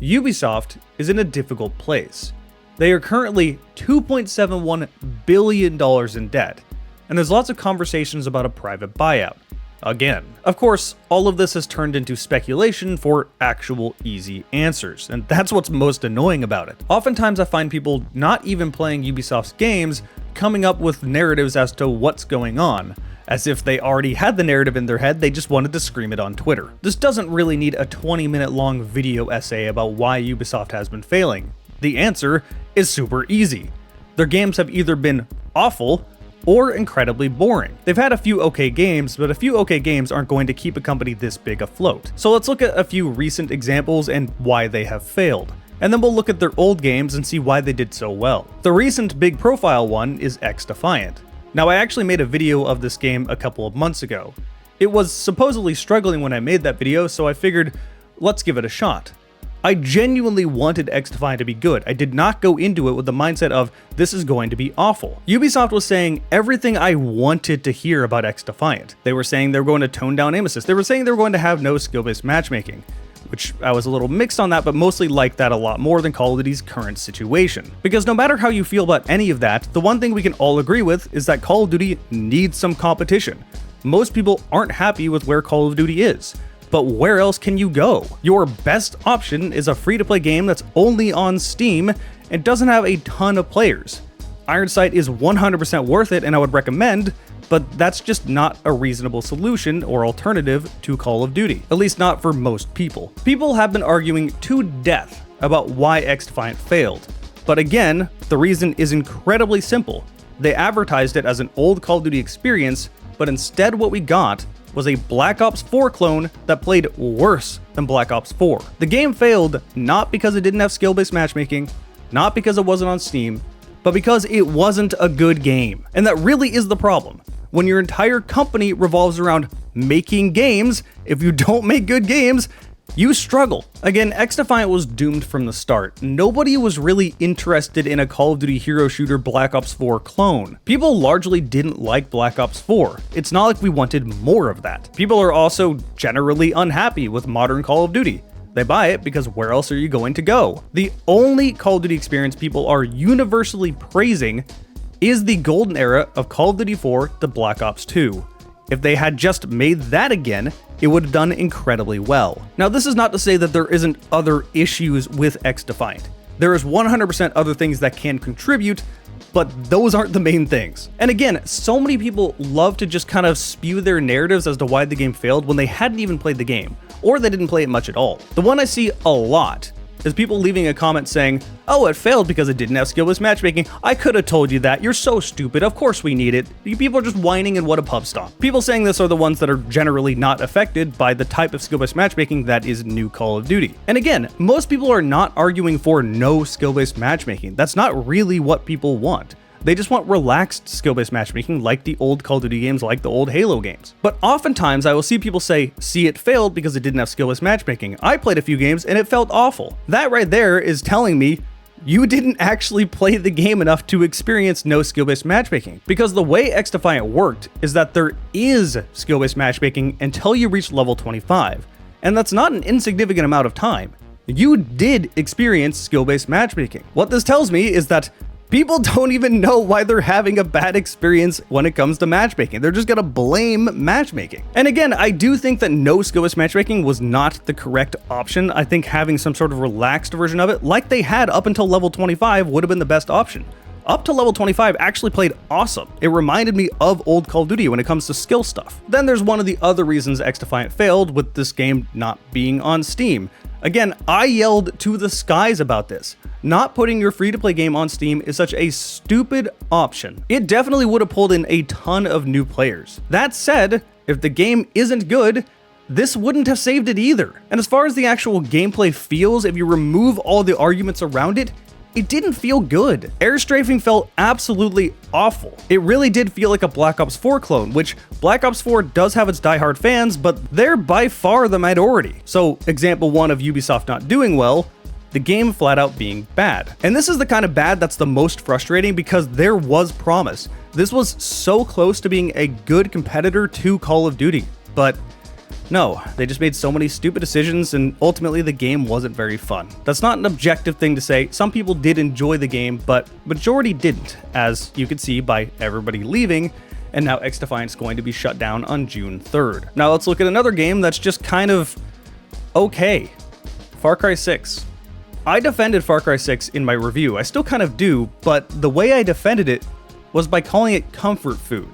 Ubisoft is in a difficult place. They are currently $2.71 billion in debt, and there's lots of conversations about a private buyout. Again. Of course, all of this has turned into speculation for actual easy answers, and that's what's most annoying about it. Oftentimes I find people not even playing Ubisoft's games coming up with narratives as to what's going on, as if they already had the narrative in their head, they just wanted to scream it on Twitter. This doesn't really need a 20-minute long video essay about why Ubisoft has been failing. The answer is super easy. Their games have either been awful or incredibly boring. They've had a few okay games, but a few okay games aren't going to keep a company this big afloat. So let's look at a few recent examples and why they have failed. And then we'll look at their old games and see why they did so well. The recent big profile one is Xdefiant. Now, I actually made a video of this game a couple of months ago. It was supposedly struggling when I made that video, so I figured, let's give it a shot. I genuinely wanted Xdefiant to be good. I did not go into it with the mindset of, this is going to be awful. Ubisoft was saying everything I wanted to hear about Xdefiant. They were saying they were going to tone down aim assist. They were saying they were going to have no skill-based matchmaking, which I was a little mixed on that, but mostly liked that a lot more than Call of Duty's current situation. Because no matter how you feel about any of that, the one thing we can all agree with is that Call of Duty needs some competition. Most people aren't happy with where Call of Duty is. But where else can you go? Your best option is a free-to-play game that's only on Steam and doesn't have a ton of players. Iron Sight is 100% worth it and I would recommend, but that's just not a reasonable solution or alternative to Call of Duty, at least not for most people. People have been arguing to death about why Xdefiant failed, but again, the reason is incredibly simple. They advertised it as an old Call of Duty experience, but instead what we got was a Black Ops 4 clone that played worse than Black Ops 4. The game failed not because it didn't have skill-based matchmaking, not because it wasn't on Steam, but because it wasn't a good game. And that really is the problem. When your entire company revolves around making games, if you don't make good games, you struggle. Again, Xdefiant was doomed from the start. Nobody was really interested in a Call of Duty hero shooter Black Ops 4 clone. People largely didn't like Black Ops 4. It's not like we wanted more of that. People are also generally unhappy with modern Call of Duty. They buy it because where else are you going to go? The only Call of Duty experience people are universally praising is the golden era of Call of Duty 4 to Black Ops 2. If they had just made that again, it would have done incredibly well. Now, this is not to say that there isn't other issues with Xdefiant. There is 100% other things that can contribute, but those aren't the main things. And again, so many people love to just kind of spew their narratives as to why the game failed when they hadn't even played the game, or they didn't play it much at all. The one I see a lot is people leaving a comment saying, oh, it failed because it didn't have skill-based matchmaking. I could have told you that. You're so stupid. Of course we need it. You people are just whining and what a pub stop. People saying this are the ones that are generally not affected by the type of skill-based matchmaking that is new Call of Duty. And again, most people are not arguing for no skill-based matchmaking. That's not really what people want. They just want relaxed skill-based matchmaking like the old Call of Duty games, like the old Halo games. But oftentimes I will see people say, see, it failed because it didn't have skill-based matchmaking. I played a few games and it felt awful. That right there is telling me you didn't actually play the game enough to experience no skill-based matchmaking. Because the way Xdefiant worked is that there is skill-based matchmaking until you reach level 25. And that's not an insignificant amount of time. You did experience skill-based matchmaking. What this tells me is that people don't even know why they're having a bad experience when it comes to matchmaking. They're just gonna blame matchmaking. And again, I do think that no skill-based matchmaking was not the correct option. I think having some sort of relaxed version of it, like they had up until level 25, would have been the best option. Up to level 25 actually played awesome. It reminded me of old Call of Duty when it comes to skill stuff. Then there's one of the other reasons Xdefiant failed with this game not being on Steam. Again, I yelled to the skies about this. Not putting your free-to-play game on Steam is such a stupid option. It definitely would have pulled in a ton of new players. That said, if the game isn't good, this wouldn't have saved it either. And as far as the actual gameplay feels, if you remove all the arguments around it, it didn't feel good. Air strafing felt absolutely awful. It really did feel like a Black Ops 4 clone, which Black Ops 4 does have its diehard fans, but they're by far the minority. So example one of Ubisoft not doing well, the game flat out being bad. And this is the kind of bad that's the most frustrating because there was promise. This was so close to being a good competitor to Call of Duty, but No, they just made so many stupid decisions and ultimately the game wasn't very fun. That's not an objective thing to say. Some people did enjoy the game, but majority didn't, as you can see by everybody leaving, and now Xdefiant is going to be shut down on June 3rd. Now let's look at another game that's just kind of okay. Far Cry 6. I defended Far Cry 6 in my review. I still kind of do, but the way I defended it was by calling it comfort food.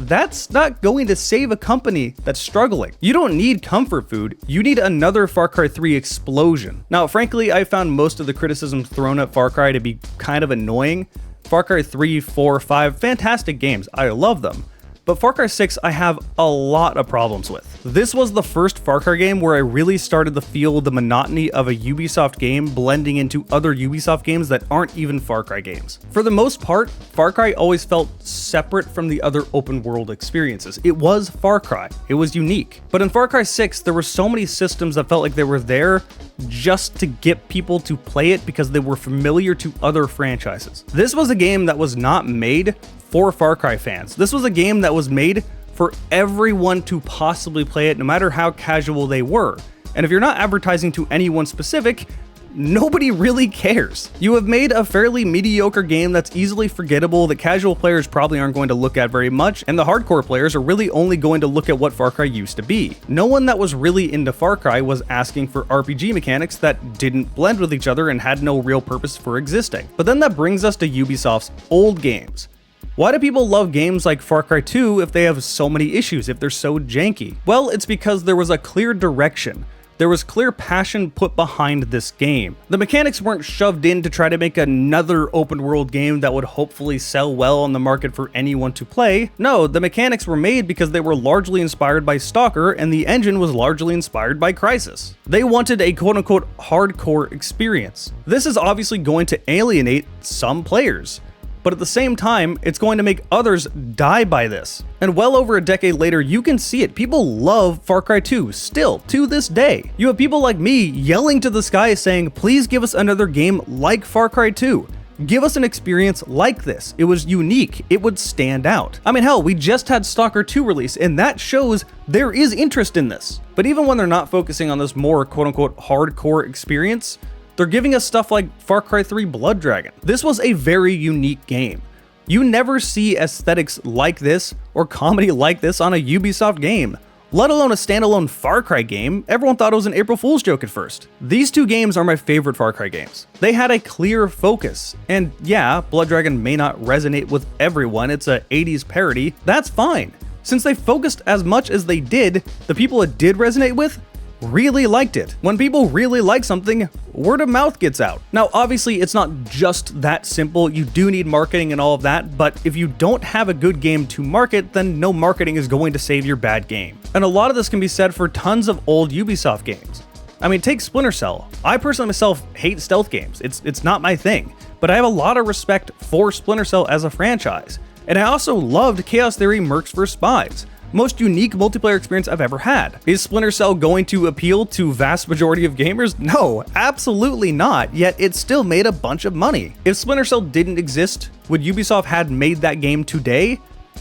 That's not going to save a company that's struggling. You don't need comfort food, you need another Far Cry 3 explosion. Now, frankly, I found most of the criticisms thrown at Far Cry to be kind of annoying. Far Cry 3, 4, 5, fantastic games, I love them. But Far Cry 6 I have a lot of problems with. This was the first Far Cry game where I really started to feel the monotony of a Ubisoft game blending into other Ubisoft games that aren't even Far Cry games. For the most part, Far Cry always felt separate from the other open world experiences. It was Far Cry, it was unique. But in Far Cry 6, there were so many systems that felt like they were there just to get people to play it because they were familiar to other franchises. This was a game that was not made for Far Cry fans. This was a game that was made for everyone to possibly play it, no matter how casual they were. And if you're not advertising to anyone specific, nobody really cares. You have made a fairly mediocre game that's easily forgettable, that casual players probably aren't going to look at very much, and the hardcore players are really only going to look at what Far Cry used to be. No one that was really into Far Cry was asking for RPG mechanics that didn't blend with each other and had no real purpose for existing. But then that brings us to Ubisoft's old games. Why do people love games like Far Cry 2 if they have so many issues, if they're so janky? Well, it's because there was a clear direction. There was clear passion put behind this game. The mechanics weren't shoved in to try to make another open world game that would hopefully sell well on the market for anyone to play. No, the mechanics were made because they were largely inspired by Stalker and the engine was largely inspired by Crysis. They wanted a quote-unquote hardcore experience. This is obviously going to alienate some players, but at the same time, it's going to make others die by this. And well over a decade later, you can see it. People love Far Cry 2, still, to this day. You have people like me yelling to the sky saying, please give us another game like Far Cry 2. Give us an experience like this. It was unique. It would stand out. I mean, hell, we just had Stalker 2 release, and that shows there is interest in this. But even when they're not focusing on this more quote-unquote hardcore experience, they're giving us stuff like Far Cry 3 Blood Dragon. This was a very unique game. You never see aesthetics like this or comedy like this on a Ubisoft game, let alone a standalone Far Cry game. Everyone thought it was an April Fool's joke at first. These two games are my favorite Far Cry games. They had a clear focus, and yeah, Blood Dragon may not resonate with everyone, it's a 80s parody, that's fine. Since they focused as much as they did, the people it did resonate with really liked it. When people really like something, word of mouth gets out. Now, obviously, it's not just that simple. You do need marketing and all of that, but if you don't have a good game to market, then no marketing is going to save your bad game. And a lot of this can be said for tons of old Ubisoft games. I mean, take Splinter Cell. I personally myself hate stealth games. It's not my thing, but I have a lot of respect for Splinter Cell as a franchise. And I also loved Chaos Theory Mercs vs. Spies. Most unique multiplayer experience I've ever had. Is Splinter Cell going to appeal to vast majority of gamers? No, absolutely not, yet it still made a bunch of money. If Splinter Cell didn't exist, would Ubisoft had made that game today?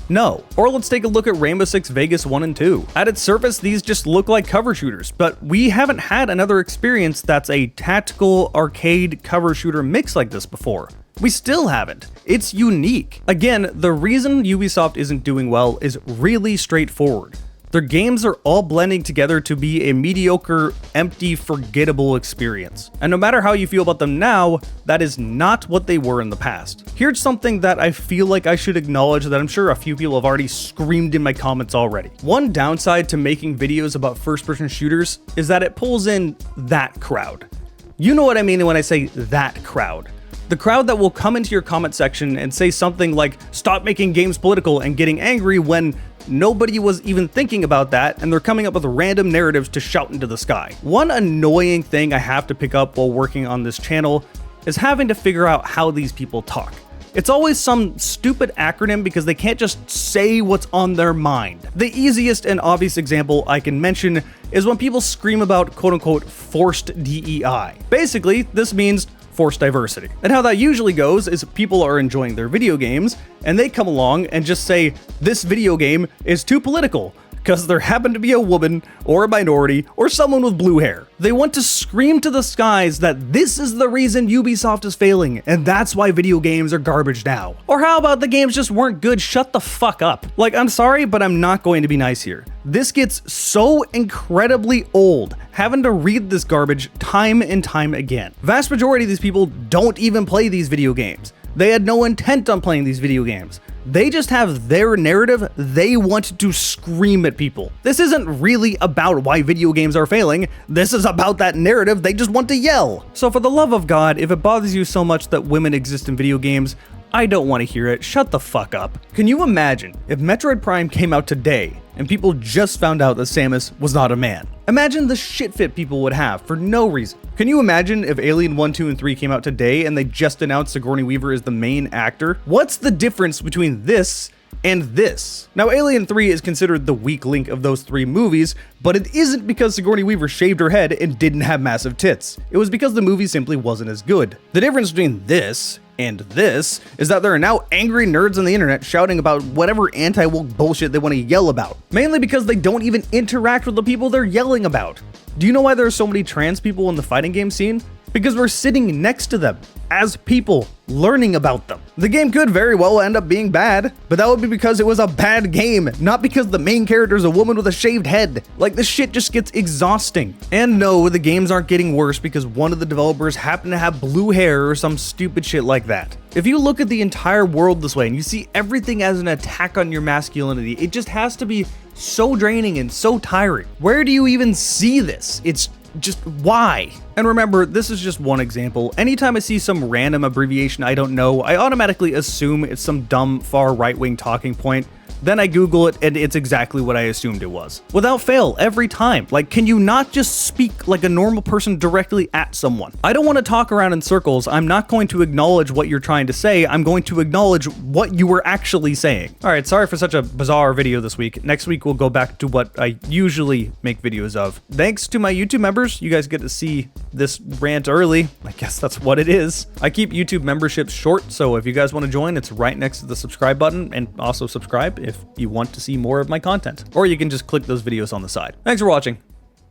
No. Or let's take a look at Rainbow Six Vegas 1 and 2. At its surface, these just look like cover shooters, but we haven't had another experience that's a tactical arcade cover shooter mix like this before. We still haven't. It's unique. Again, the reason Ubisoft isn't doing well is really straightforward. Their games are all blending together to be a mediocre, empty, forgettable experience. And no matter how you feel about them now, that is not what they were in the past. Here's something that I feel like I should acknowledge that I'm sure a few people have already screamed in my comments already. One downside to making videos about first-person shooters is that it pulls in that crowd. You know what I mean when I say that crowd. The crowd that will come into your comment section and say something like, stop making games political, and getting angry when nobody was even thinking about that, and they're coming up with random narratives to shout into the sky. One annoying thing I have to pick up while working on this channel is having to figure out how these people talk. It's always some stupid acronym because they can't just say what's on their mind. The easiest and obvious example I can mention is when people scream about quote-unquote forced DEI. Basically, this means forced diversity. And how that usually goes is people are enjoying their video games and they come along and just say, this video game is too political. because there happened to be a woman or a minority or someone with blue hair. They want to scream to the skies that this is the reason Ubisoft is failing, and that's why video games are garbage now. Or how about the games just weren't good? Shut the fuck up. Like, I'm sorry, but I'm not going to be nice here. This gets so incredibly old, having to read this garbage time and time again. Vast majority of these people don't even play these video games. They had no intent on playing these video games. They just have their narrative they want to scream at people. This isn't really about why video games are failing. This is about that narrative they just want to yell. So for the love of God, if it bothers you so much that women exist in video games, I don't want to hear it. Shut the fuck up. Can you imagine if Metroid Prime came out today and people just found out that Samus was not a man? Imagine the shit fit people would have for no reason. Can you imagine if Alien 1, 2, and 3 came out today and they just announced Sigourney Weaver is the main actor? What's the difference between this and this? Now, Alien 3 is considered the weak link of those three movies, but it isn't because Sigourney Weaver shaved her head and didn't have massive tits. It was because the movie simply wasn't as good. The difference between this and this is that there are now angry nerds on the internet shouting about whatever anti-woke bullshit they want to yell about, mainly because they don't even interact with the people they're yelling about. Do you know why there are so many trans people in the fighting game scene? Because we're sitting next to them as people, learning about them. The game could very well end up being bad, but that would be because it was a bad game, not because the main character is a woman with a shaved head. Like, this shit just gets exhausting. And no, the games aren't getting worse because one of the developers happened to have blue hair or some stupid shit like that. If you look at the entire world this way and you see everything as an attack on your masculinity, it just has to be so draining and so tiring. Where do you even see this? It's just why? And remember, this is just one example. Anytime I see some random abbreviation I don't know, I automatically assume it's some dumb far right-wing talking point. Then I Google it and it's exactly what I assumed it was. Without fail, every time. Like, can you not just speak like a normal person directly at someone? I don't want to talk around in circles. I'm not going to acknowledge what you're trying to say. I'm going to acknowledge what you were actually saying. All right, sorry for such a bizarre video this week. Next week, we'll go back to what I usually make videos of. Thanks to my YouTube members, you guys get to see this rant early. I guess that's what it is. I keep YouTube memberships short, so if you guys want to join, it's right next to the subscribe button, and also subscribe if you want to see more of my content. Or you can just click those videos on the side. Thanks for watching.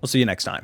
We'll see you next time.